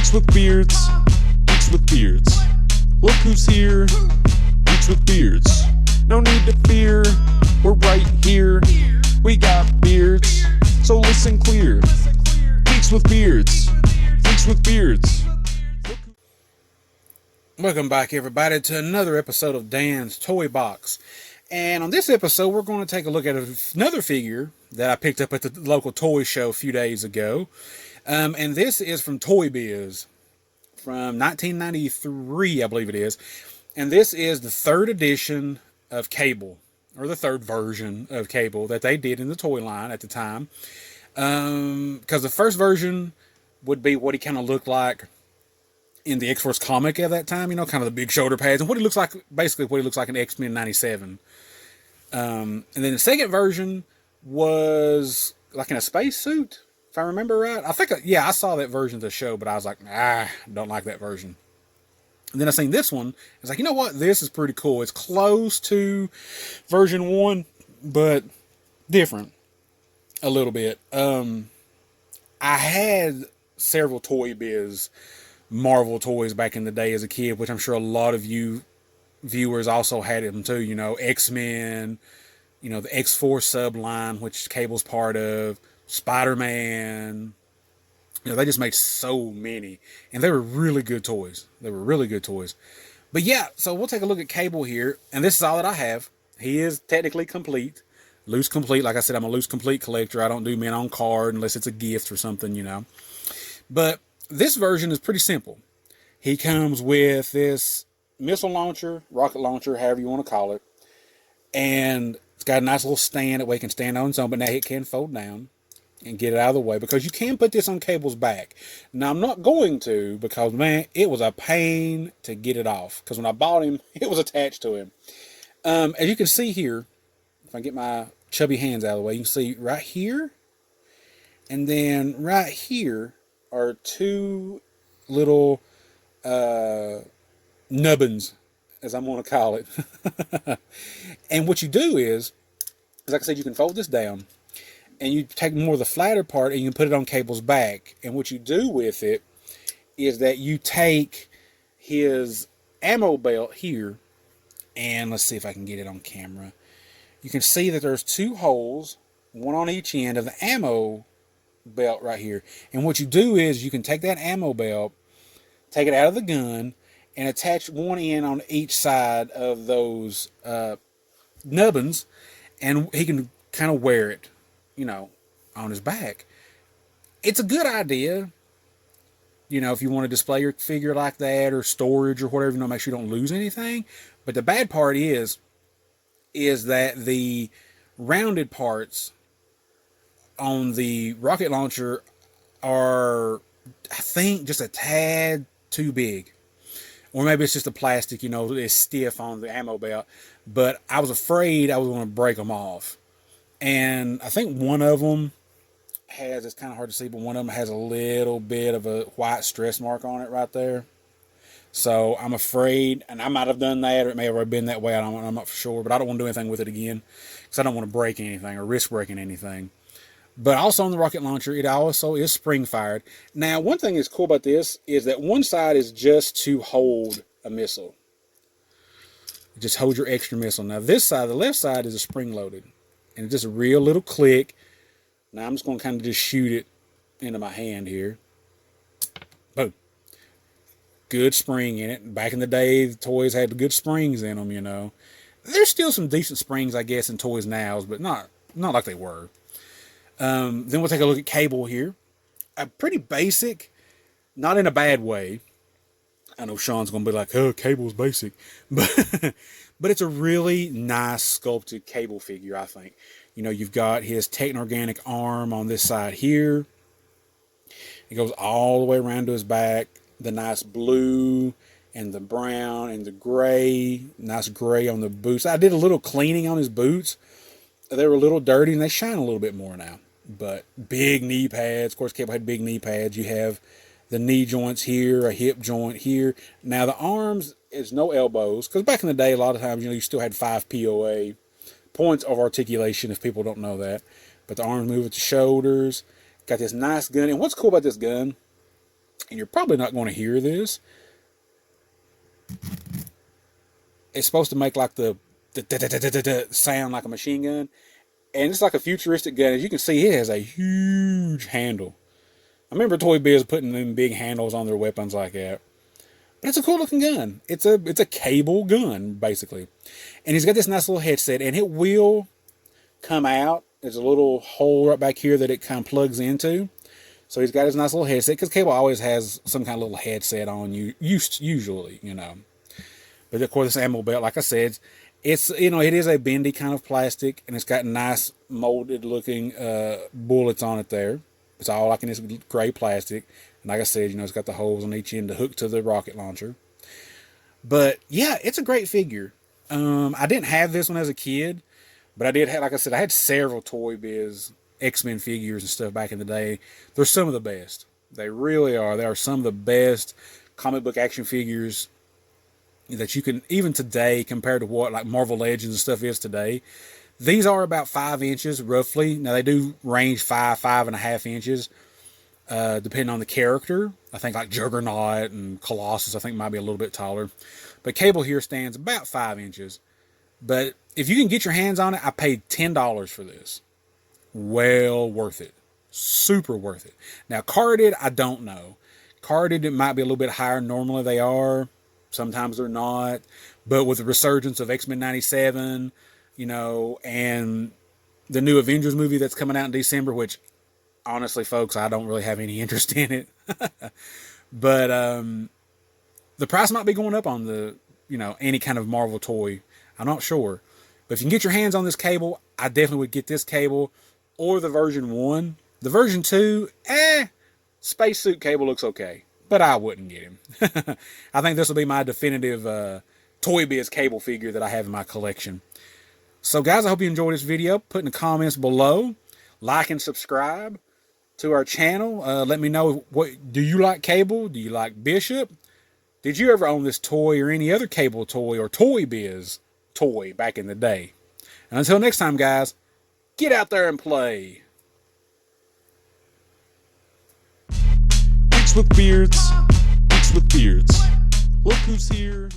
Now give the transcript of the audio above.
Geeks with beards, geeks with beards. Look who's here, geeks with beards. No need to fear, we're right here. We got beards, so listen clear. Geeks with beards, geeks with beards. Welcome back, everybody, to another episode of Dan's Toy Box. And on this episode, we're going to take a look at another figure that I picked up at the local toy show a few days ago. And this is from Toy Biz from 1993, I believe it is. And this is the third edition of Cable, or the third version of Cable that they did in the toy line at the time. Because the first version would be what he kind of looked like in the X-Force comic at that time, you know, kind of the big shoulder pads, and what he looks like, basically what he looks like in X-Men 97. And then the second version was like in a spacesuit, if I remember right. I think, I saw that version of the show, but I was like, don't like that version. And then I seen this one. I was like, you know what? This is pretty cool. It's close to version 1, but different a little bit. I had several Toy Biz Marvel toys back in the day as a kid, which I'm sure a lot of you viewers also had them too. You know, X-Men, you know, the X-Force subline, which Cable's part of, Spider-Man. You know, they just made so many, and they were really good toys. But yeah, so we'll take a look at Cable here, and this is all that I have. He is technically complete, loose complete. Like I said, I'm a loose complete collector. I don't do men on card unless it's a gift or something, you know. But this version is pretty simple. He comes with this missile launcher, rocket launcher, however you want to call it. And it's got a nice little stand that way it can stand on its own, but now it can fold down and get it out of the way, because you can put this on Cable's back. Now, I'm not going to, because, man, it was a pain to get it off. Because when I bought him, it was attached to him. As you can see here, if I get my chubby hands out of the way, you can see right here, and then right here are two little nubbins, as I'm going to call it. And what you do is, like I said, you can fold this down, and you take more of the flatter part and you can put it on Cable's back. And what you do with it is that you take his ammo belt here, and let's see if I can get it on camera. You can see that there's two holes, one on each end of the ammo belt right here. And what you do is you can take that ammo belt, take it out of the gun, and attach one end on each side of those nubbins, and he can kind of wear it, you know, on his back. It's a good idea, you know, if you want to display your figure like that, or storage or whatever, you know, make sure you don't lose anything. But the bad part is that the rounded parts on the rocket launcher are, I think, just a tad too big. Or maybe it's just the plastic, you know, it's stiff on the ammo belt. But I was afraid I was going to break them off. And I think one of them has, it's kind of hard to see, but one of them has a little bit of a white stress mark on it right there. So I'm afraid, and I might have done that, or it may have already been that way, I'm not for sure. But I don't want to do anything with it again, because I don't want to break anything or risk breaking anything. But also on the rocket launcher, it also is spring fired. Now, one thing that's cool about this is that one side is just to hold a missile. Just hold your extra missile. Now, this side, the left side, is a spring loaded. And it's just a real little click. Now, I'm just going to kind of just shoot it into my hand here. Boom. Good spring in it. Back in the day, the toys had good springs in them, you know. There's still some decent springs, I guess, in toys now, but not like they were. Then we'll take a look at Cable here. A pretty basic, not in a bad way. I know Sean's going to be like, oh, Cable's basic. But it's a really nice sculpted Cable figure, I think. You know, you've got his Techno-Organic arm on this side here. It goes all the way around to his back. The nice blue and the brown and the gray. Nice gray on the boots. I did a little cleaning on his boots. They were a little dirty, and they shine a little bit more now. But big knee pads. Of course, Cable had big knee pads. You have the knee joints here, a hip joint here. Now, the arms is no elbows, because back in the day, a lot of times, you know, you still had 5 POA, points of articulation, if people don't know that. But the arms move at the shoulders. Got this nice gun. And what's cool about this gun and you're probably not going to hear this. It's supposed to make like the sound like a machine gun. And it's like a futuristic gun. As you can see, it has a huge handle. I remember Toy Biz putting them big handles on their weapons like that. But it's a cool looking gun. It's a cable gun, basically. And he's got this nice little headset, and it will come out. There's a little hole right back here that it kind of plugs into. So he's got his nice little headset, because Cable always has some kind of little headset on, usually, you know. But of course, this ammo belt, like I said, it's, you know, it is a bendy kind of plastic, and it's got nice molded looking bullets on it there. It's all like in this gray plastic. And like I said, you know, it's got the holes on each end to hook to the rocket launcher. But yeah, it's a great figure. I didn't have this one as a kid, but I did have, like I said, I had several Toy Biz X-Men figures and stuff back in the day. They're some of the best. They really are. They are some of the best comic book action figures that you can, even today, compared to what like Marvel Legends and stuff is today. These are about 5 inches roughly. Now they do range 5.5 inches, depending on the character. I think like Juggernaut and Colossus, I think might be a little bit taller. But Cable here stands about 5 inches. But if you can get your hands on it, I paid $10 for this. Well worth it. Super worth it. Now carded, I don't know. Carded, it might be a little bit higher. Normally they are. Sometimes they're not. But with the resurgence of X-Men 97, you know, and the new Avengers movie that's coming out in December, which honestly, folks, I don't really have any interest in it. But the price might be going up on the, you know, any kind of Marvel toy. I'm not sure. But if you can get your hands on this Cable, I definitely would get this Cable or the version 1. The version 2, spacesuit Cable looks okay, but I wouldn't get him. I think this will be my definitive Toy Biz Cable figure that I have in my collection. So guys, I hope you enjoyed this video. Put in the comments below. Like and subscribe to our channel. Let me know, what do you like Cable? Do you like Bishop? Did you ever own this toy or any other Cable toy or Toy Biz toy back in the day? And until next time, guys, get out there and play. Geeks with beards. Geeks with beards. Look who's here.